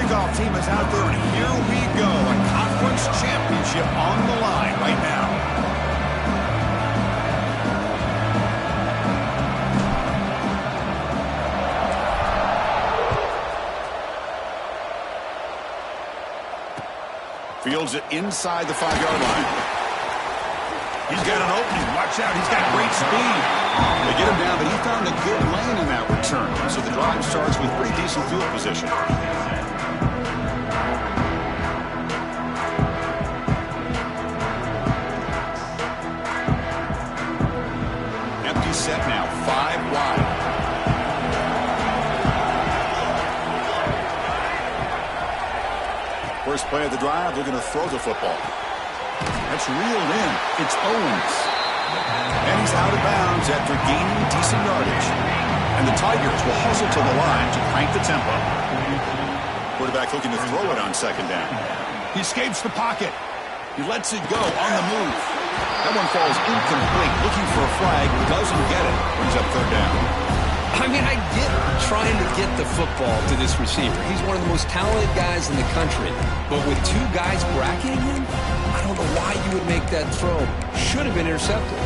kickoff team is out there, and here we go. A conference championship on the line right now. Fields it inside the 5-yard line. He's got an opening. Watch out. He's got great speed. They get him down, but he found a good lane in that return. So the drive starts with pretty decent field position. Empty set now, 5 wide. First play of the drive, they're going to throw the football. That's reeled in. It's Owens. And he's out of bounds after gaining decent yardage. And the Tigers will hustle to the line to crank the tempo. Quarterback looking to throw it on second down. He escapes the pocket. He lets it go on the move. That one falls incomplete. Looking for a flag. Doesn't get it. Brings up third down. I mean, I get trying to get the football to this receiver. He's one of the most talented guys in the country. But with 2 guys bracketing him, I don't know why you would make that throw. Should have been intercepted.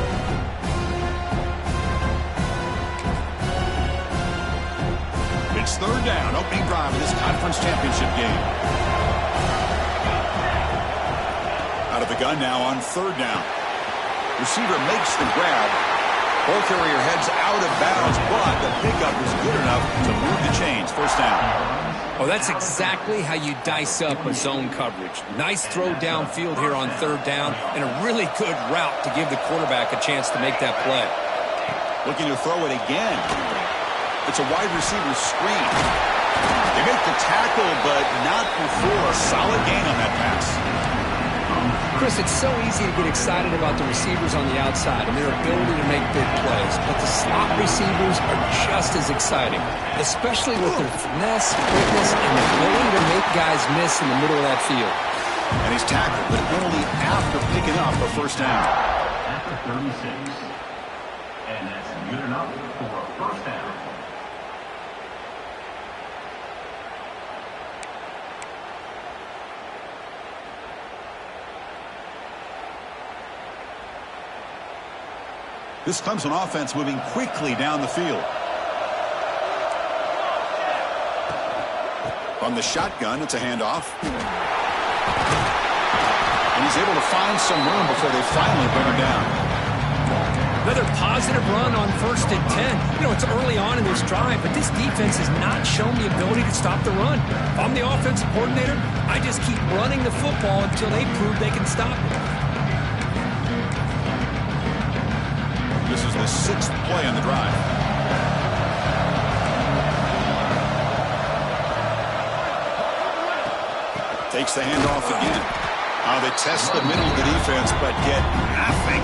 It's third down, opening drive of this conference championship game. Out of the gun now on third down. Receiver makes the grab. Ball carrier heads out of bounds, but the pickup is good enough to move the chains. First down. Oh, that's exactly how you dice up a zone coverage. Nice throw downfield here on third down, and a really good route to give the quarterback a chance to make that play. Looking to throw it again. It's a wide receiver screen. They make the tackle, but not before a solid gain on that pass. Chris, it's so easy to get excited about the receivers on the outside and their ability to make big plays, but the slot receivers are just as exciting, especially with their finesse, quickness, and the ability to make guys miss in the middle of that field. And he's tackled, but only after picking up a first down. After 36, and that's good enough for a first down. This Clemson offense moving quickly down the field. From the shotgun, it's a handoff. And he's able to find some room before they finally bring him down. Another positive run on 1st and 10. You know, it's early on in this drive, but this defense has not shown the ability to stop the run. If I'm the offensive coordinator, I just keep running the football until they prove they can stop it. This is the 6th play on the drive. Takes the handoff again. They test the middle of the defense, but get nothing.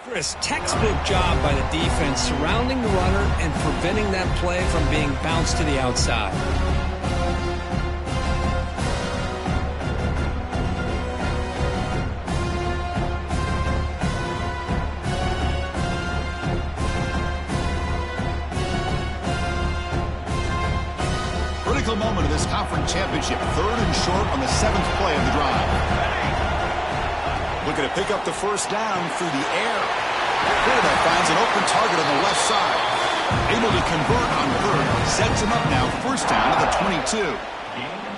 Chris, textbook job by the defense surrounding the runner and preventing that play from being bounced to the outside. Critical moment of this conference championship. 3rd and short on the 7th play of the drive. Looking to pick up the first down through the air. Quarterback finds an open target on the left side. Able to convert on 3rd. Sets him up now. First down at the 22.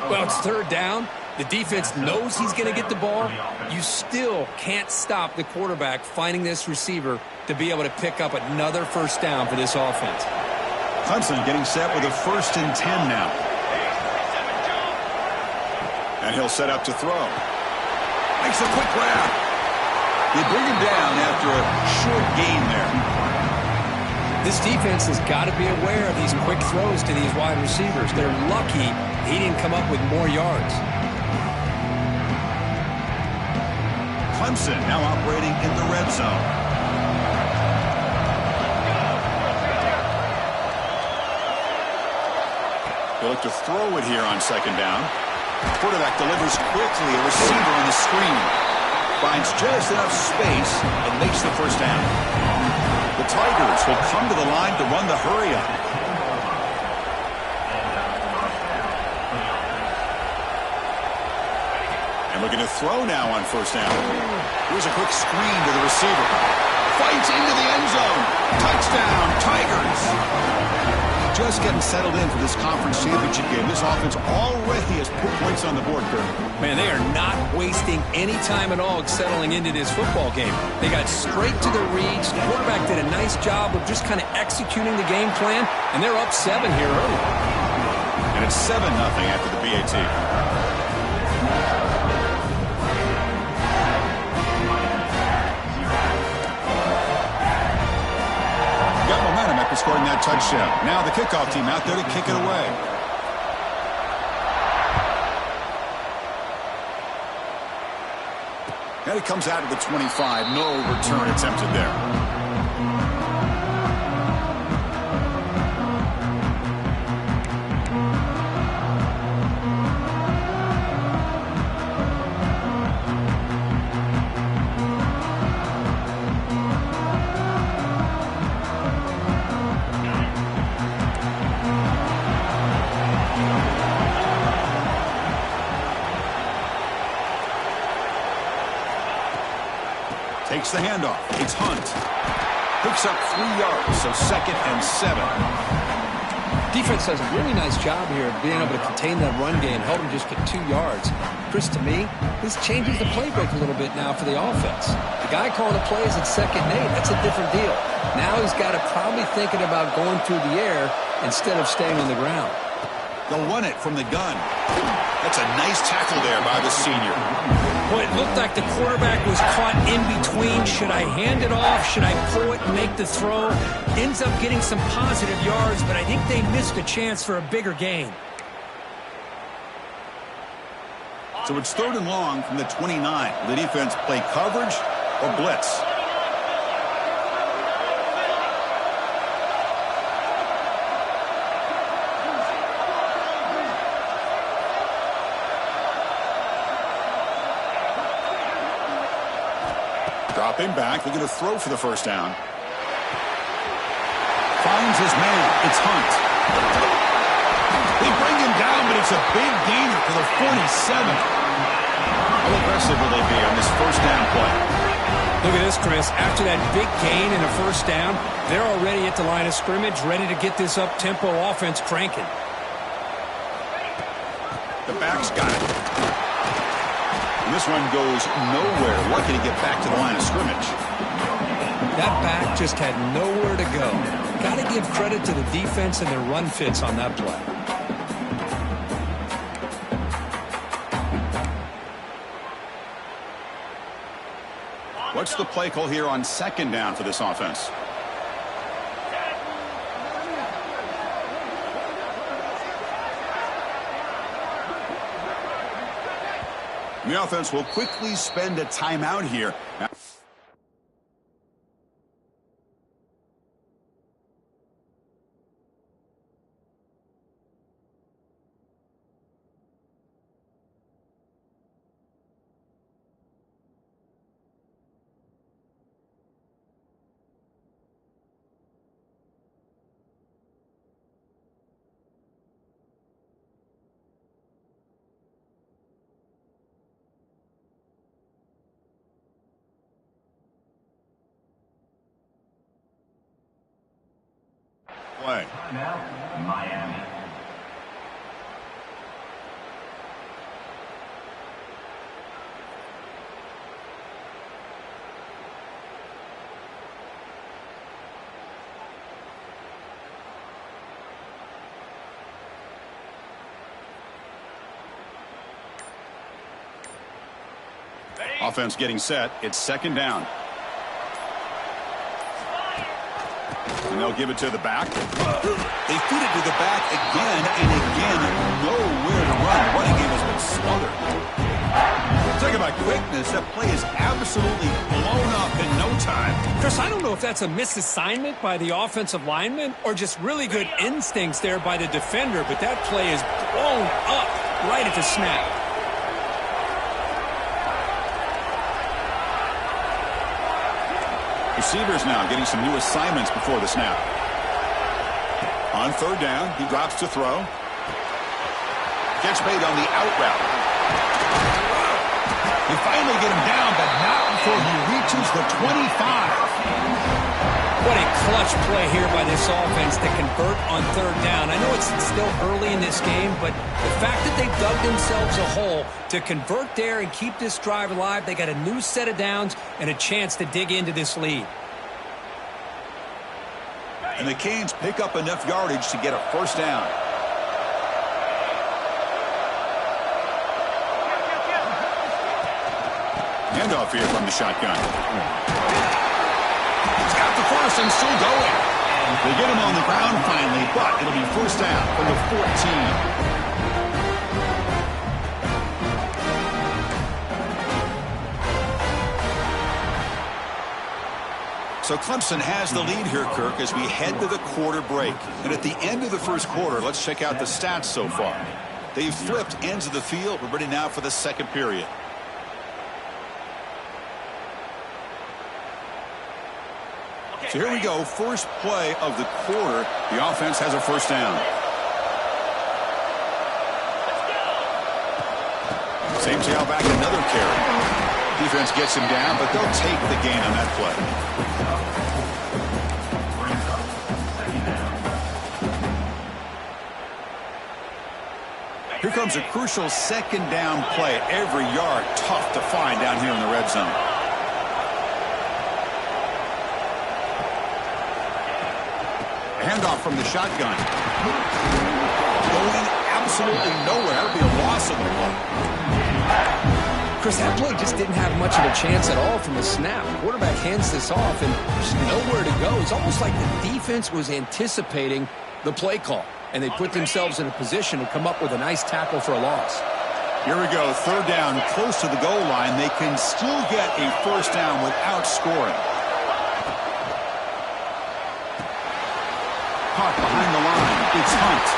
Well, it's 3rd down. The defense knows he's going to get the ball. You still can't stop the quarterback finding this receiver to be able to pick up another first down for this offense. Clemson getting set with a 1st and 10 now. And he'll set up to throw. Makes a quick grab. They bring him down after a short gain there. This defense has got to be aware of these quick throws to these wide receivers. They're lucky he didn't come up with more yards. Clemson now operating in the red zone. They look to throw it here on second down. Quarterback delivers quickly. A receiver on the screen. Finds just enough space and makes the first down. The Tigers will come to the line to run the hurry-up. And looking to throw now on first down. Here's a quick screen to the receiver. Fights into the end zone. Touchdown, Tigers. Just getting settled in for this conference championship game. This offense already has put points on the board, Kirk. Man, they are not wasting any time at all settling into this football game. They got straight to their reads. The quarterback did a nice job of just kind of executing the game plan, and they're up 7 here early. And it's 7-0 after the BAT. Scoring that touchdown. Now the kickoff team out there to kick it away. And it comes out of the 25. No return attempted there. Takes the handoff. It's Hunt. Picks up 3 yards, so 2nd and 7. Defense does a really nice job here of being able to contain that run game, help him just get 2 yards. Chris, to me, this changes the playbook a little bit now for the offense. The guy calling the plays at 2nd and 8, that's a different deal. Now he's got to probably thinking about going through the air instead of staying on the ground. They'll run it from the gun. That's a nice tackle there by the senior. Well, it looked like the quarterback was caught in between. Should I hand it off? Should I pull it and make the throw? Ends up getting some positive yards, but I think they missed a chance for a bigger gain. So it's 3rd and long from the 29. The defense play coverage or blitz. Dropping back, they're going to throw for the first down. Finds his man. It's Hunt. They bring him down, but it's a big gainer for the 47. How aggressive will they be on this first down play? Look at this, Chris. After that big gain and a first down, they're already at the line of scrimmage, ready to get this up-tempo offense cranking. The back's got it. And this one goes nowhere. Lucky to get back to the line of scrimmage. That back just had nowhere to go. Got to give credit to the defense and their run fits on that play. What's the play call here on 2nd down for this offense? The offense will quickly spend a timeout here. Play. Now, Miami. Offense getting set. It's 2nd down. And they'll give it to the back. They feed it to the back again and again. Nowhere to run. The running game has been smothered. Talk about quickness. That play is absolutely blown up in no time. Chris, I don't know if that's a misassignment by the offensive lineman or just really good instincts there by the defender, but that play is blown up right at the snap. Receivers now getting some new assignments before the snap. On third down, he drops to throw. Gets made on the out route. They finally get him down, but not before he reaches the 25. What a clutch play here by this offense to convert on third down. I know it's still early in this game, but the fact that they dug themselves a hole to convert there and keep this drive alive, they got a new set of downs and a chance to dig into this lead. And the Canes pick up enough yardage to get a first down. Handoff here from the shotgun. He's got the first and still going. They get him on the ground finally, but it'll be first down from the 14. So Clemson has the lead here, Kirk, as we head to the quarter break. And at the end of the first quarter, let's check out the stats so far. They've flipped ends of the field. We're ready now for the second period. So here we go, first play of the quarter. The offense has a first down. Same tailback, another carry. Defense gets him down, but they'll take the gain on that play. Here comes a crucial second down play. Every yard tough to find down here in the red zone. Handoff from the shotgun. Going absolutely nowhere. That would be a loss of the ball. Chris, that play just didn't have much of a chance at all from the snap. The quarterback hands this off, and there's nowhere to go. It's almost like the defense was anticipating the play call, and they put themselves in a position to come up with a nice tackle for a loss. Here we go, third down, close to the goal line. They can still get a first down without scoring. Caught behind the line. It's Hunt.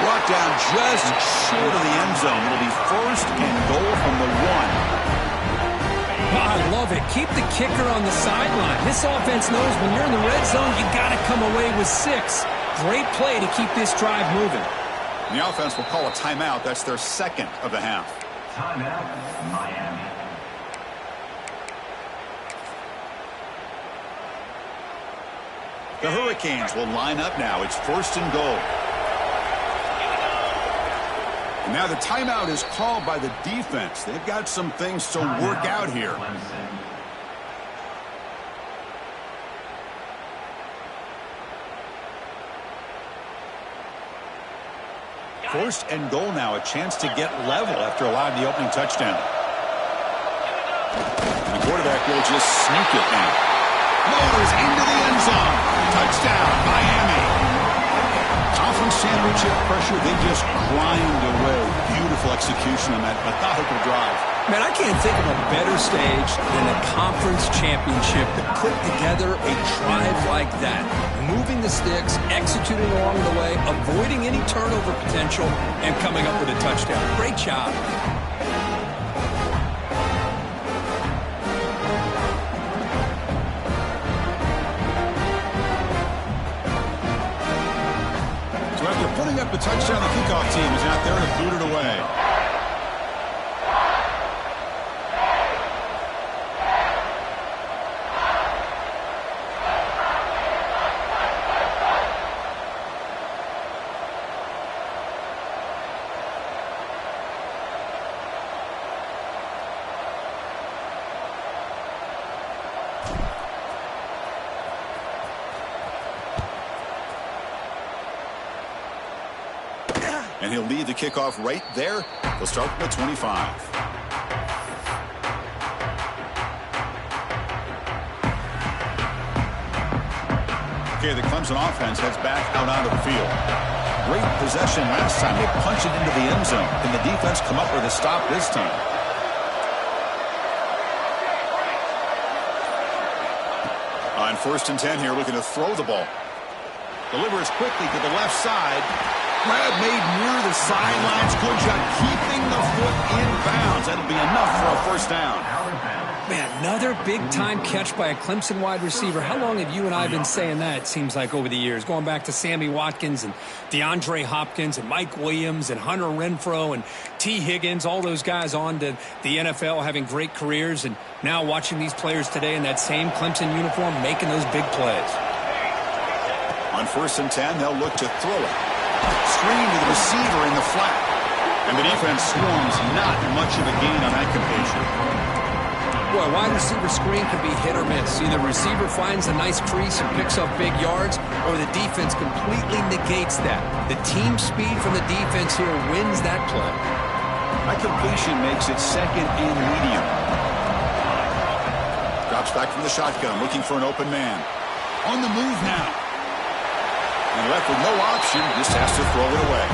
Brought down just short of the end zone. It'll be first and goal from the 1. I love it. Keep the kicker on the sideline. This offense knows when you're in the red zone, you got to come away with 6. Great play to keep this drive moving. And the offense will call a timeout. That's their second of the half. Timeout, Miami. The Hurricanes will line up now. It's first and goal. And now the timeout is called by the defense. They've got some things to work out here. First and goal now. A chance to get level after allowing the opening touchdown. And the quarterback will just sneak it now. Motors into the end zone. Touchdown, Miami. Conference championship pressure, they just grind away. Beautiful execution on that methodical drive. Man, I can't think of a better stage than a conference championship to put together a drive like that. Moving the sticks, executing along the way, avoiding any turnover potential, and coming up with a touchdown. Great job. Putting up the touchdown, the kickoff team is out there to boot it away. And he'll lead the kickoff right there. They'll start from the 25. Okay, the Clemson offense heads back out onto the field. Great possession last time. They punched it into the end zone. Can the defense come up with a stop this time? On 1st and 10 here, looking to throw the ball. Delivers quickly to the left side. Grab made near the sidelines. Good job keeping the foot in bounds. That'll be enough for a first down. Man, another big-time catch by a Clemson wide receiver. How long have you and I been saying that, it seems like, over the years? Going back to Sammy Watkins and DeAndre Hopkins and Mike Williams and Hunter Renfrow and T. Higgins, all those guys on to the NFL having great careers, and now watching these players today in that same Clemson uniform making those big plays. On 1st and 10, they'll look to throw it. Screen to the receiver in the flat. And the defense swarms, not much of a gain on that completion. Boy, wide receiver screen can be hit or miss. Either the receiver finds a nice crease and picks up big yards, or the defense completely negates that. The team speed from the defense here wins that play. That completion makes it 2nd and medium. Drops back from the shotgun, looking for an open man. On the move now. And left with no option, just has to throw it away.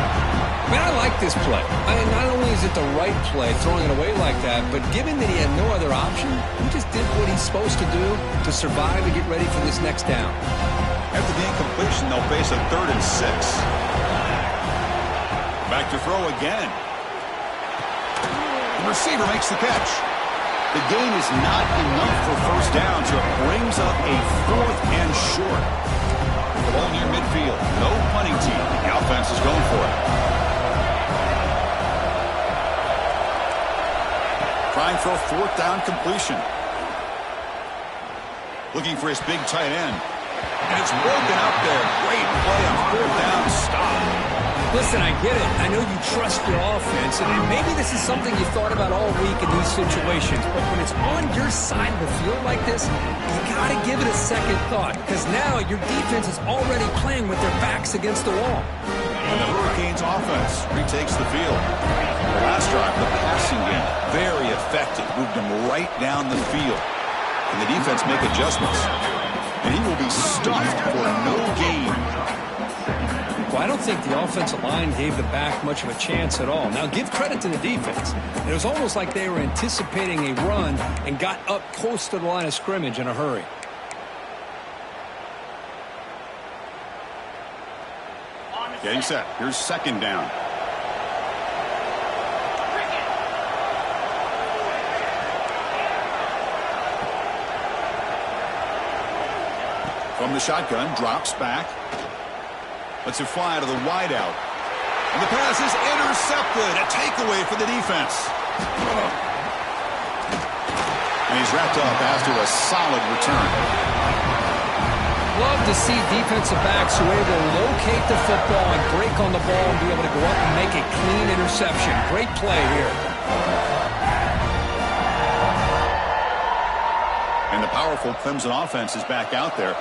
Man, I like this play. Not only is it the right play, throwing it away like that, but given that he had no other option, he just did what he's supposed to do to survive and get ready for this next down. After the incompletion, they'll face a 3rd and 6. Back to throw again. The receiver makes the catch. The gain is not enough for first down, so it brings up a 4th and short. The ball near midfield. No punting team. The offense is going for it. Trying for a 4th down completion. Looking for his big tight end. And it's broken up there. Great play on 4th down. Stop. Listen, I get it. I know you trust your offense, and maybe this is something you thought about all week in these situations, but when it's on your side of the field like this, you got to give it a second thought, because now your defense is already playing with their backs against the wall. And the Hurricanes offense retakes the field. The last drive, the passing game, very effective. Moved him right down the field. And the defense make adjustments. And he will be stuffed for no gain. Well, I don't think the offensive line gave the back much of a chance at all. Now, give credit to the defense. It was almost like they were anticipating a run and got up close to the line of scrimmage in a hurry. Getting set. Here's 2nd down. From the shotgun, drops back. Lets it fly to the wideout. And the pass is intercepted. A takeaway for the defense. And he's wrapped up after a solid return. Love to see defensive backs who are able to locate the football and break on the ball and be able to go up and make a clean interception. Great play here. And the powerful Clemson offense is back out there.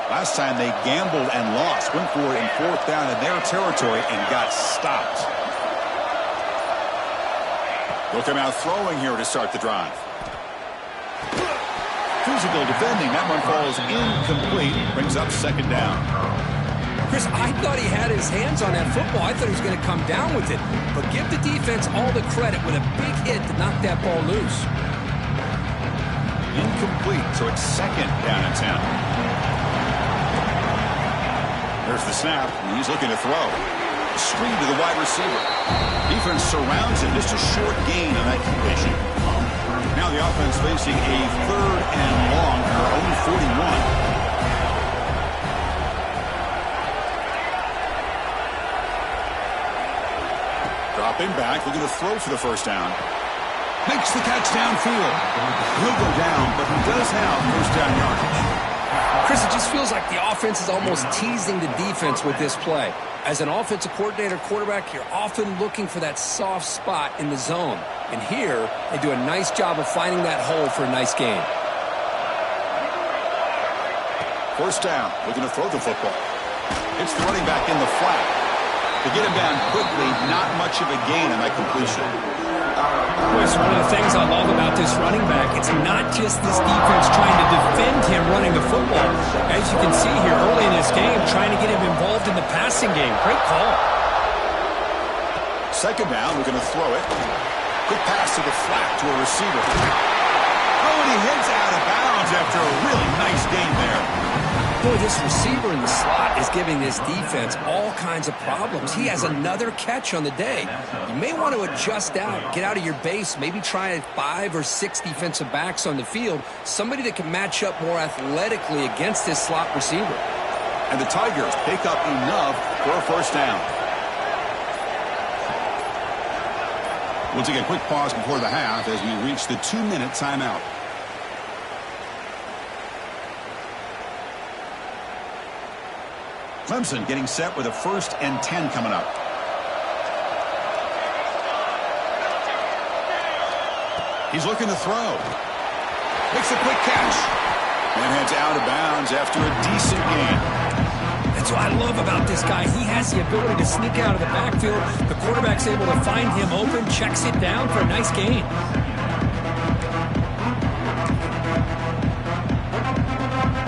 Last time they gambled and lost. Went for it in 4th down in their territory and got stopped. They'll come out throwing here to start the drive. Physical defending. That one falls incomplete. Brings up 2nd down. Chris, I thought he had his hands on that football. I thought he was going to come down with it. But give the defense all the credit with a big hit to knock that ball loose. Incomplete, so it's 2nd down and 10. There's the snap, and he's looking to throw. Screen to the wide receiver. Defense surrounds him. Just a short gain on that completion. Now the offense facing a 3rd and long from their own 41. Dropping back, looking to throw for the first down. Makes the catch downfield. He'll go down, but he does have first down yardage. Chris, it just feels like the offense is almost teasing the defense with this play. As an offensive coordinator, quarterback, you're often looking for that soft spot in the zone. And here, they do a nice job of finding that hole for a nice gain. First down, looking to throw the football. It's the running back in the flat. To get him down quickly, not much of a gain on that completion. Well, it's one of the things I love about this running back. It's not just this defense trying to defend him running the football. As you can see here early in this game, trying to get him involved in the passing game. Great call. Second down, we're going to throw it. Quick pass to the flat to a receiver. Oh, and he heads out of bounds after a really nice gain there. Boy, this receiver in the slot is giving this defense all kinds of problems. He has another catch on the day. You may want to adjust out, get out of your base, maybe try 5 or 6 defensive backs on the field, somebody that can match up more athletically against this slot receiver. And the Tigers pick up enough for a first down. We'll take a quick pause before the half as we reach the 2-minute timeout. Clemson getting set with a 1st and 10 coming up. He's looking to throw. Makes a quick catch. And heads out of bounds after a decent gain. That's what I love about this guy. He has the ability to sneak out of the backfield. The quarterback's able to find him open, checks it down for a nice gain.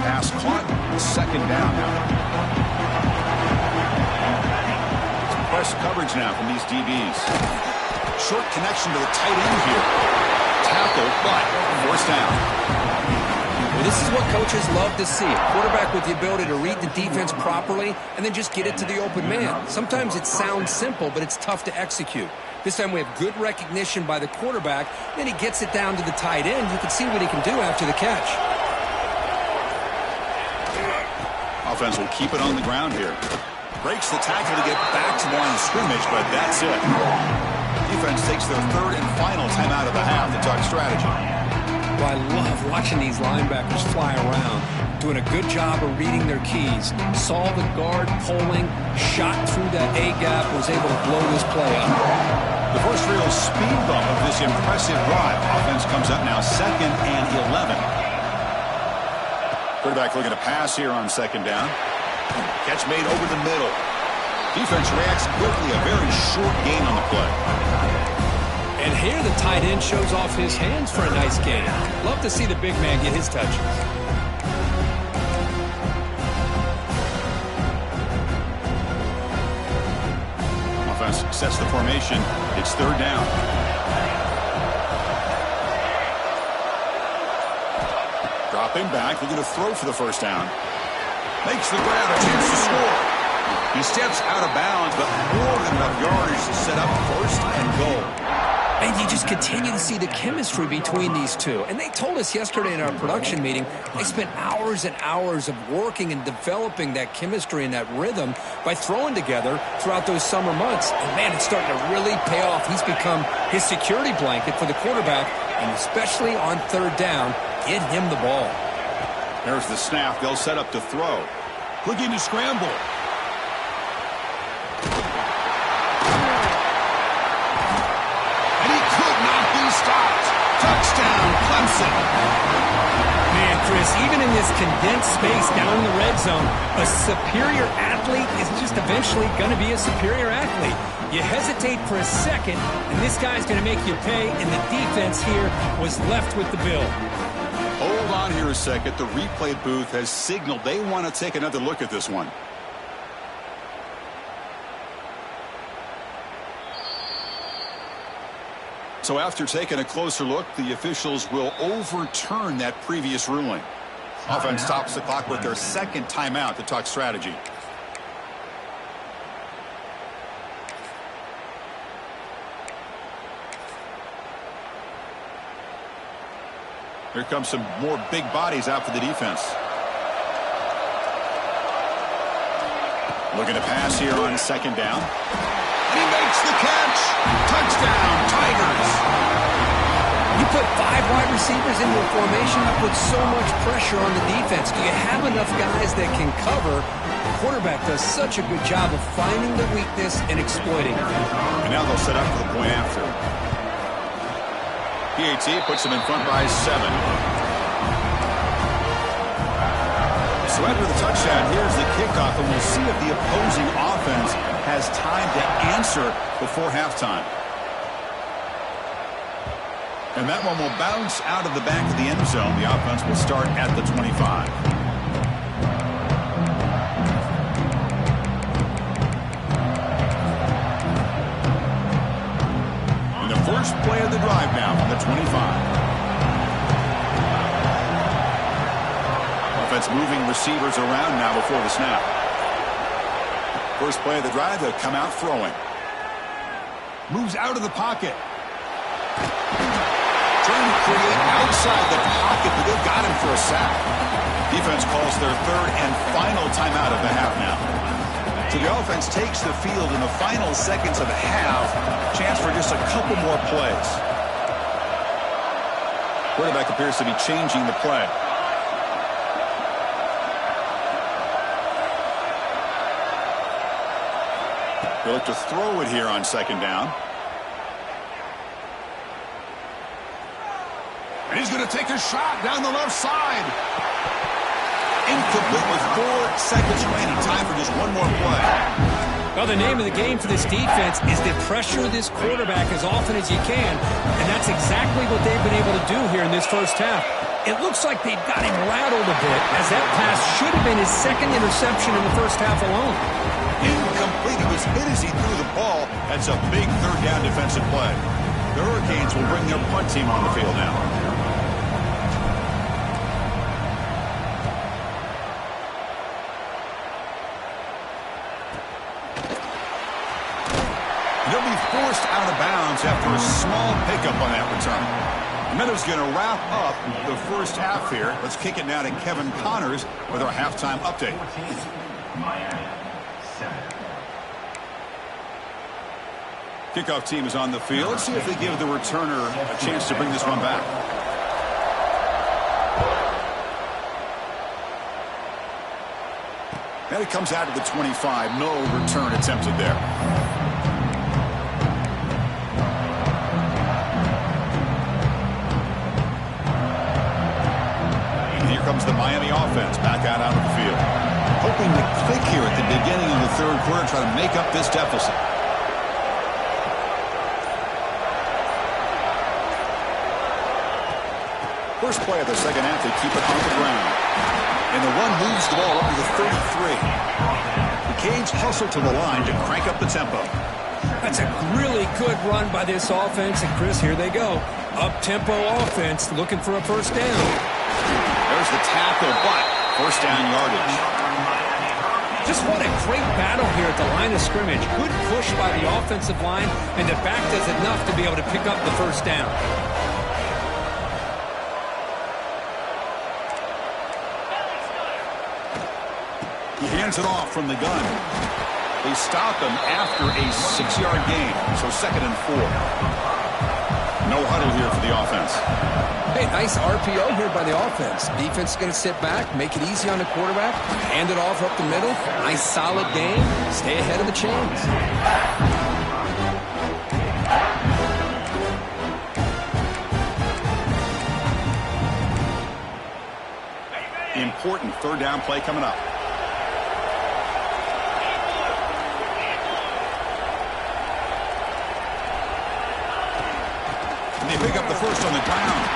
Pass caught. Second down now. Press coverage now from these DBs. Short connection to the tight end here. Tackle, but forced down. Well, this is what coaches love to see. A quarterback with the ability to read the defense properly and then just get it to the open man. Sometimes it sounds simple, but it's tough to execute. This time we have good recognition by the quarterback. Then he gets it down to the tight end. You can see what he can do after the catch. Offense will keep it on the ground here. Breaks the tackle to get back to the line of scrimmage, but that's it. Defense takes their 3rd and final timeout of the half to talk strategy. Well, I love watching these linebackers fly around, doing a good job of reading their keys. Saw the guard pulling, shot through that A-gap, was able to blow this play up. The first real speed bump of this impressive drive. Offense comes up now 2nd and 11. Quarterback looking to pass here on 2nd down. Catch made over the middle. Defense reacts quickly. A very short gain on the play. And here the tight end shows off his hands for a nice gain. Love to see the big man get his touches. Offense sets the formation. It's 3rd down. Dropping back, looking to throw for the first down. Makes the grab, a chance to score. He steps out of bounds, but more than enough yardage to set up 1st and goal. And you just continue to see the chemistry between these two. And they told us yesterday in our production meeting, they spent hours and hours of working and developing that chemistry and that rhythm by throwing together throughout those summer months. And, man, it's starting to really pay off. He's become his security blanket for the quarterback, and especially on 3rd down, get him the ball. There's the snap. They'll set up to throw. Looking to scramble. And he could not be stopped. Touchdown, Clemson. Man, Chris, even in this condensed space down in the red zone, a superior athlete is just eventually going to be a superior athlete. You hesitate for a second, and this guy's going to make you pay, and the defense here was left with the bill. Hold on here a second. The replay booth has signaled they want to take another look at this one. So after taking a closer look, the officials will overturn that previous ruling. Offense stops the clock with their 2nd timeout to talk strategy. Here comes some more big bodies out for the defense. Looking to pass here on 2nd down. And he makes the catch. Touchdown, Tigers. You put 5 wide receivers into a formation, that puts so much pressure on the defense. Do you have enough guys that can cover? The quarterback does such a good job of finding the weakness and exploiting it. And now they'll set up for the point after. PAT puts them in front by 7. So after the touchdown, here's the kickoff, and we'll see if the opposing offense has time to answer before halftime. And that one will bounce out of the back of the end zone. The offense will start at the 25. And the first play of the drive now from the 25. Offense moving receivers around now before the snap. First play of the drive, they'll come out throwing. Moves out of the pocket. Trying to create outside the pocket, but they've got him for a sack. Defense calls their third and final timeout of the half now. So the offense takes the field in the final seconds of the half. Chance for just a couple more plays. Quarterback appears to be changing the play. They look to throw it here on second down. And he's going to take a shot down the left side. Incomplete with 4 seconds remaining. Time for just one more play. Well, the name of the game for this defense is to pressure this quarterback as often as you can, and that's exactly what they've been able to do here in this first half. It looks like they've got him rattled a bit, as that pass should have been his second interception in the first half alone. Incomplete. He was hit as he threw the ball. That's a big third down defensive play. The Hurricanes will bring their punt team on the field now. They'll be forced out of bounds after a small pickup on that return. The Meadows going to wrap up the first half here. Let's kick it now to Kevin Connors with our halftime update. Miami. Kickoff team is on the field. Let's see if they give the returner a chance to bring this one back. And it comes out of the 25. No return attempted there. And here comes the Miami offense back out onto the field. Hoping to click here at the beginning of the third quarter, try to make up this deficit. First play of the second half, they keep it on the ground. And the run moves the ball up to the 33. The Canes hustle to the line to crank up the tempo. That's a really good run by this offense. And, Chris, here they go. Up-tempo offense looking for a first down. There's the tackle, but first down yardage. Just what a great battle here at the line of scrimmage. Good push by the offensive line, and the back does enough to be able to pick up the first down. He hands it off from the gun. They stop him after a 6-yard gain, so 2nd and 4. No huddle here for the offense. Hey, nice RPO here by the offense. Defense is going to sit back, make it easy on the quarterback, hand it off up the middle. Nice solid game. Stay ahead of the chains. Important third down play coming up. And they pick up the first on the ground.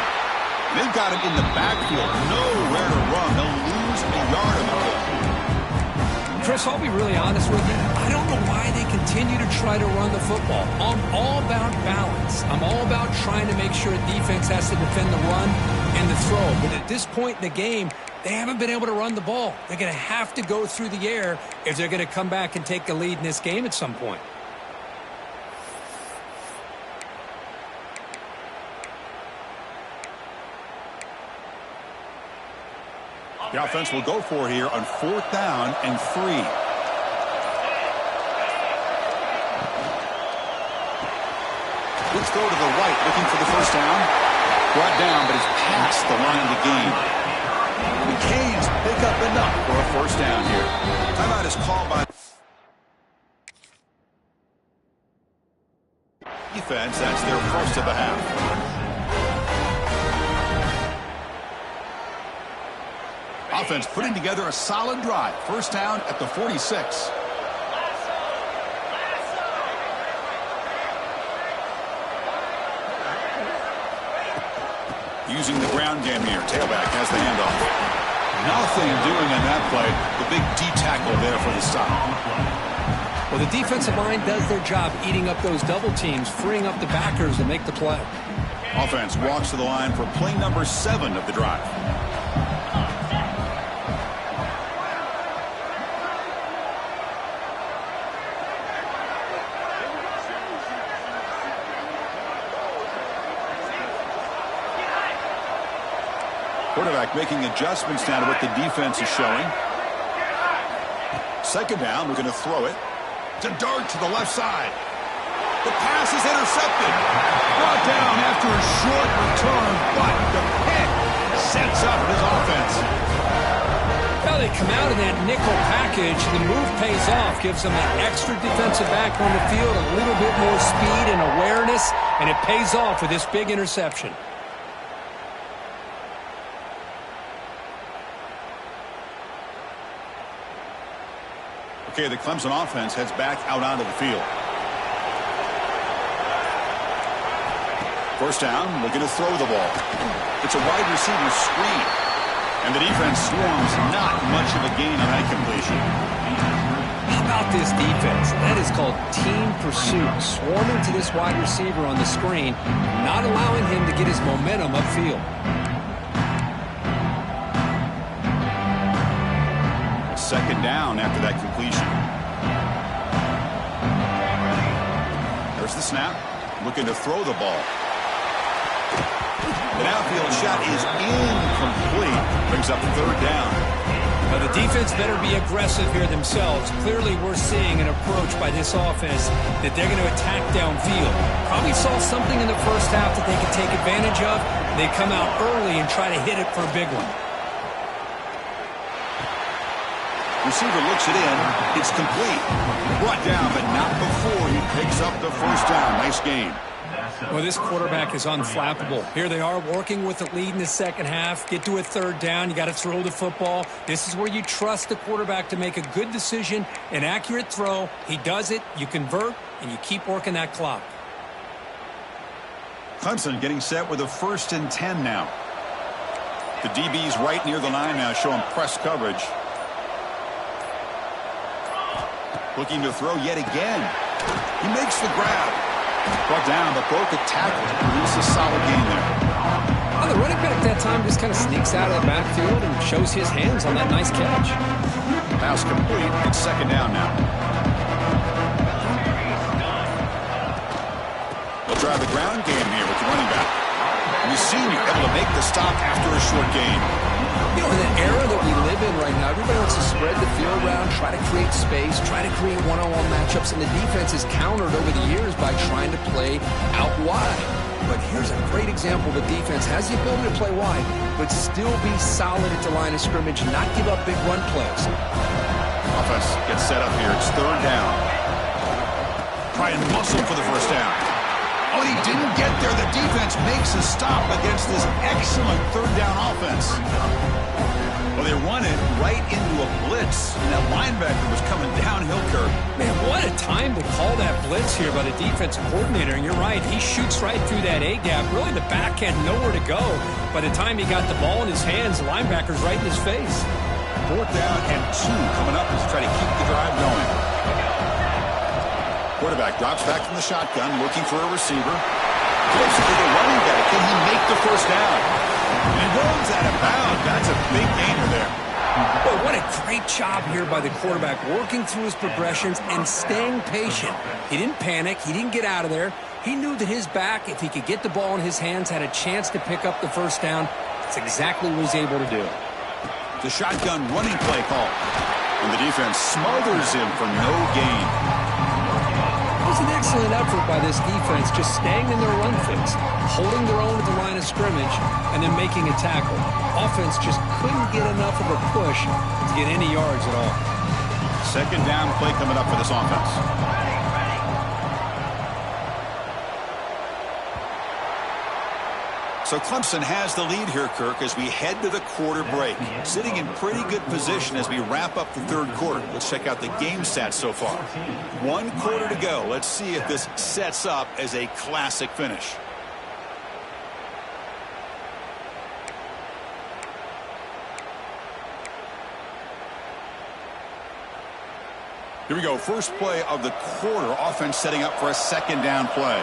They've got him in the backfield. Nowhere to run. They'll lose a yard on the play. Chris, I'll be really honest with you. I don't know why they continue to try to run the football. I'm all about balance. I'm all about trying to make sure defense has to defend the run and the throw. But at this point in the game, they haven't been able to run the ball. They're going to have to go through the air if they're going to come back and take a lead in this game at some point. The offense will go for here on 4th down and 3. Let's go to the right, looking for the first down. Brought down, but it's past the line of the game. The Canes pick up enough for a first down here. Timeout is called by defense. That's their first of the half. Offense putting together a solid drive. First down at the 46. using the ground game here. Tailback has the handoff. Nothing doing on that play. The big D tackle there for the stop. Well, the defensive line does their job eating up those double teams, freeing up the backers to make the play. Offense walks to the line for play number 7 of the drive. Quarterback making adjustments now to what the defense is showing. Second down, we're going to throw it. It's a dart to the left side. The pass is intercepted. Brought down after a short return, but the pick sets up his offense. Well, they come out in that nickel package. The move pays off, gives them an extra defensive back on the field, a little bit more speed and awareness, and it pays off with this big interception. Okay, the Clemson offense heads back out onto the field. First down, looking to throw the ball. It's a wide receiver screen. And the defense swarms, not much of a gain on that completion. How about this defense? That is called team pursuit. Swarming to this wide receiver on the screen, not allowing him to get his momentum upfield. Second down after that completion. There's the snap. Looking to throw the ball. The downfield shot is incomplete. Brings up third down. Now the defense better be aggressive here themselves. Clearly we're seeing an approach by this offense that they're going to attack downfield. Probably saw something in the first half that they could take advantage of. They come out early and try to hit it for a big one. Receiver looks it in. It's complete. Brought down, but not before he picks up the first down. Nice game. Well, this quarterback is unflappable. Here they are working with the lead in the second half. Get to a third down. You got to throw the football. This is where you trust the quarterback to make a good decision, an accurate throw. He does it. You convert, and you keep working that clock. Clemson getting set with a 1st and 10 now. The DB's right near the line now, showing press coverage. Looking to throw yet again. He makes the grab. Brought down, but broke a tackle to produce a solid gain there. Well, the running back that time just kind of sneaks out of the backfield and shows his hands on that nice catch. Pass complete. It's second down now. They'll drive the ground game here with the running back. And the senior able to make the stop after a short gain. You know, in the era that we live in right now, everybody wants to spread the field around, try to create space, try to create one-on-one matchups, and the defense is countered over the years by trying to play out wide. But here's a great example. The defense has the ability to play wide, but still be solid at the line of scrimmage, not give up big run plays. Offense gets set up here. It's third down. Try and muscle for the first down. Oh, and he didn't get there. The defense makes a stop against this excellent third down offense. Well, they run it right into a blitz, and that linebacker was coming downhill curve. Man, what a time to call that blitz here by the defensive coordinator. And you're right, he shoots right through that A-gap. Really, the back had nowhere to go. By the time he got the ball in his hands, the linebacker's right in his face. Fourth down and 2 coming up as try to keep the drive going. Quarterback drops back from the shotgun, looking for a receiver. Close to the running back. Can he make the first down? And runs out of bounds. That's a big gainer there. Boy, what a great job here by the quarterback, working through his progressions and staying patient. He didn't panic. He didn't get out of there. He knew that his back, if he could get the ball in his hands, had a chance to pick up the first down. That's exactly what he's able to do. The shotgun running play call. And the defense smothers him for no gain. It was an excellent effort by this defense, just staying in their run fits, holding their own at the line of scrimmage, and then making a tackle. Offense just couldn't get enough of a push to get any yards at all. Second down play coming up for this offense. So Clemson has the lead here, Kirk, as we head to the quarter break. Sitting in pretty good position as we wrap up the third quarter. Let's check out the game stats so far. 1 quarter to go. Let's see if this sets up as a classic finish. Here we go. First play of the quarter. Offense setting up for a second down play.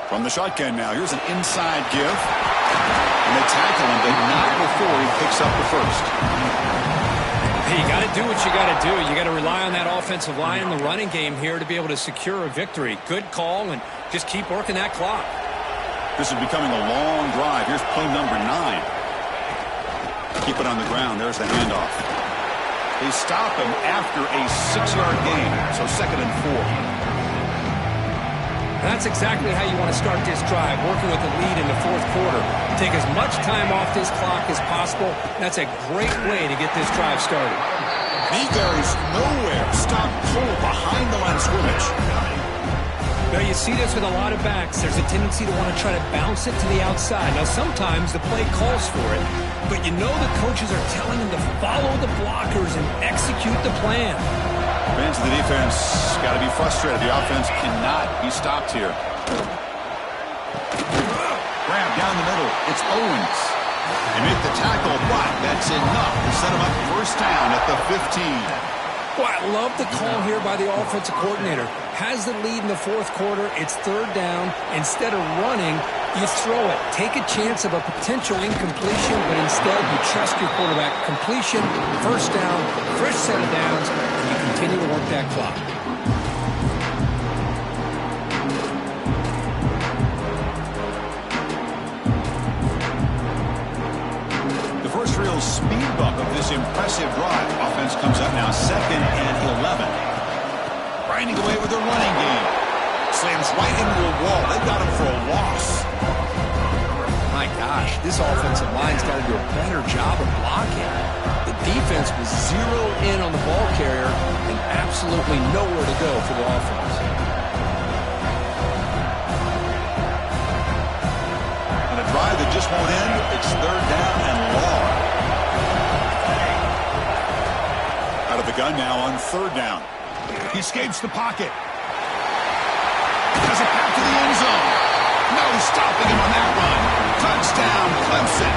From the shotgun now. Here's an inside give. And they tackle him, but not before he picks up the first. Hey, you got to do what you got to do. You got to rely on that offensive line and the running game here to be able to secure a victory. Good call, and just keep working that clock. This is becoming a long drive. Here's play number 9. Keep it on the ground. There's the handoff. They stop him after a 6-yard gain, so 2nd and 4. That's exactly how you want to start this drive, working with the lead in the fourth quarter. Take as much time off this clock as possible. That's a great way to get this drive started. He goes nowhere. Stop cold behind the line of scrimmage. Now, you see this with a lot of backs. There's a tendency to want to try to bounce it to the outside. Now, sometimes the play calls for it, but you know the coaches are telling them to follow the blockers and execute the plan. Fans of the defense got to be frustrated. The offense cannot be stopped here. Grab down the middle. It's Owens. They make the tackle, but that's enough to set him up first down at the 15. Boy, I love the call here by the offensive coordinator. Has the lead in the fourth quarter. It's 3rd down. Instead of running, you throw it. Take a chance of a potential incompletion, but instead you trust your quarterback. Completion, first down, fresh set of downs, and you continue to work that clock. The first real speed bump of this impressive drive. Offense comes up now 2nd and 11. Grinding away with their running game. Slams right into a wall. They got him for a loss. My gosh, this offensive line's got to do a better job of blocking. The defense was zeroed in on the ball carrier and absolutely nowhere to go for the offense. On a drive that just won't end, it's 3rd down and long. Out of the gun now on 3rd down. He escapes the pocket. Has it back to the end zone. No stopping him on that run. Touchdown, Clemson.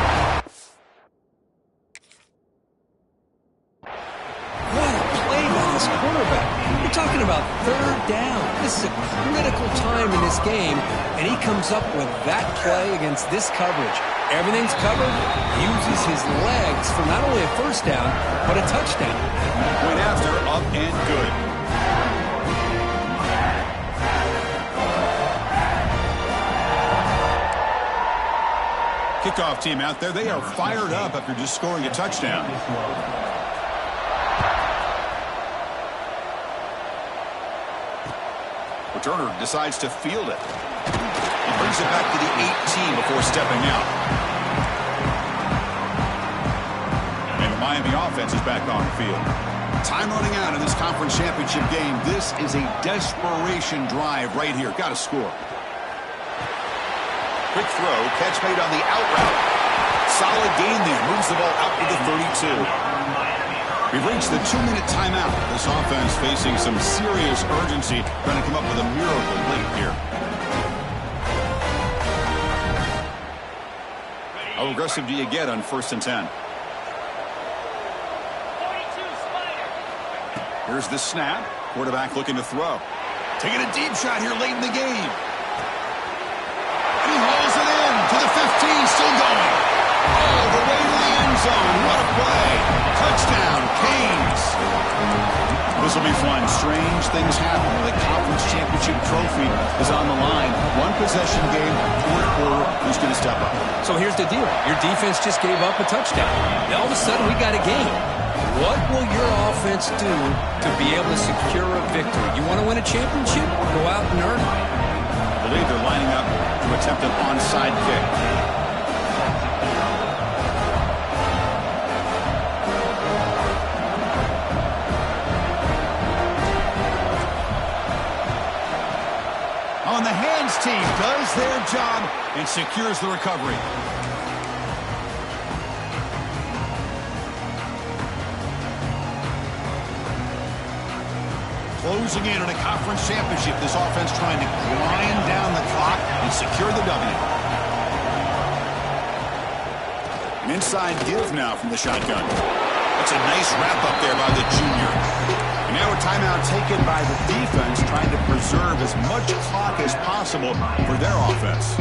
What a play by this quarterback. We're talking about 3rd down. This is a critical time in this game, and he comes up with that play against this coverage. Everything's covered. He uses his legs for not only a first down, but a touchdown. Went after, up and good. Kickoff team out there. They are fired up after just scoring a touchdown. Returner decides to field it. He brings it back to the 18 before stepping out. And the Miami offense is back on the field. Time running out in this conference championship game. This is a desperation drive right here. Got to score. Quick throw, catch made on the out route. Solid gain there, moves the ball out to the 32. We've reached the 2-minute timeout. This offense facing some serious urgency, trying to come up with a miracle late here. How aggressive do you get on 1st and 10? Here's the snap. Quarterback looking to throw. Taking a deep shot here late in the game. He hauls it in to the 15, still going. All the way to the end zone. What a play. Touchdown, Canes. This will be fun. Strange things happen when the conference championship trophy is on the line. One possession game, fourth quarter. Who's going to step up? So here's the deal. Your defense just gave up a touchdown. Now all of a sudden we got a game. What will your offense do to be able to secure a victory? You want to win a championship? Go out and earn it. I believe they're lining up to attempt an onside kick. On the hands team does their job and secures the recovery. Closing in on a conference championship, this offense trying to grind down the clock and secure the W. An inside give now from the shotgun. That's a nice wrap-up there by the junior. And now a timeout taken by the defense, trying to preserve as much clock as possible for their offense.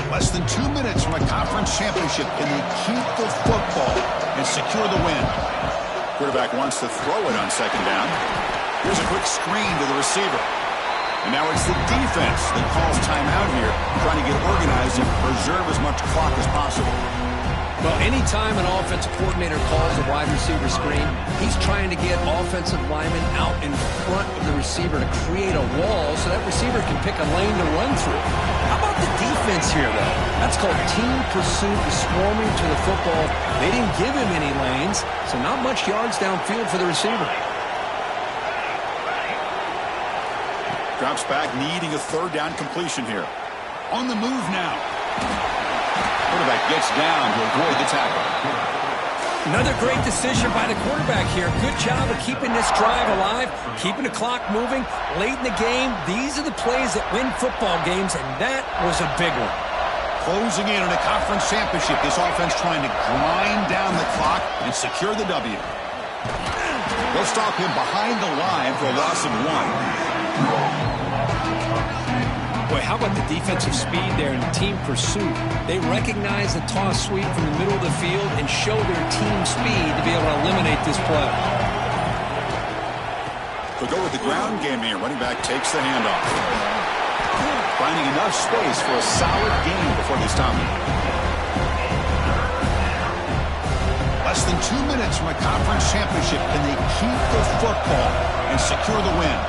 Less than 2 minutes from a conference championship. Can they keep the football and secure the win? Quarterback wants to throw it on second down. Here's a quick screen to the receiver. And now it's the defense that calls timeout here, trying to get organized and preserve as much clock as possible. Well, anytime an offensive coordinator calls a wide receiver screen, he's trying to get offensive linemen out in front of the receiver to create a wall so that receiver can pick a lane to run through. How about the defense here, though? That's called team pursuit, the swarming to the football. They didn't give him any lanes, so not much yards downfield for the receiver. Drops back, needing a third down completion here. On the move now. Quarterback gets down to avoid the tackle. Another great decision by the quarterback here. Good job of keeping this drive alive, keeping the clock moving. Late in the game, these are the plays that win football games, and that was a big one. Closing in on a conference championship, this offense trying to grind down the clock and secure the W. They'll stop him behind the line for a loss of 1. Boy, how about the defensive speed there and team pursuit? They recognize the toss sweep from the middle of the field and show their team speed to be able to eliminate this play. They'll go with the ground game here. Running back takes the handoff. Finding enough space for a solid gain before they stop him. Less than 2 minutes from a conference championship. Can they keep the football and secure the win?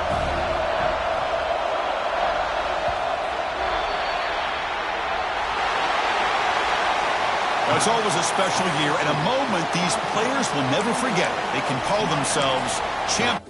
It's always a special year and a moment these players will never forget. They can call themselves champions.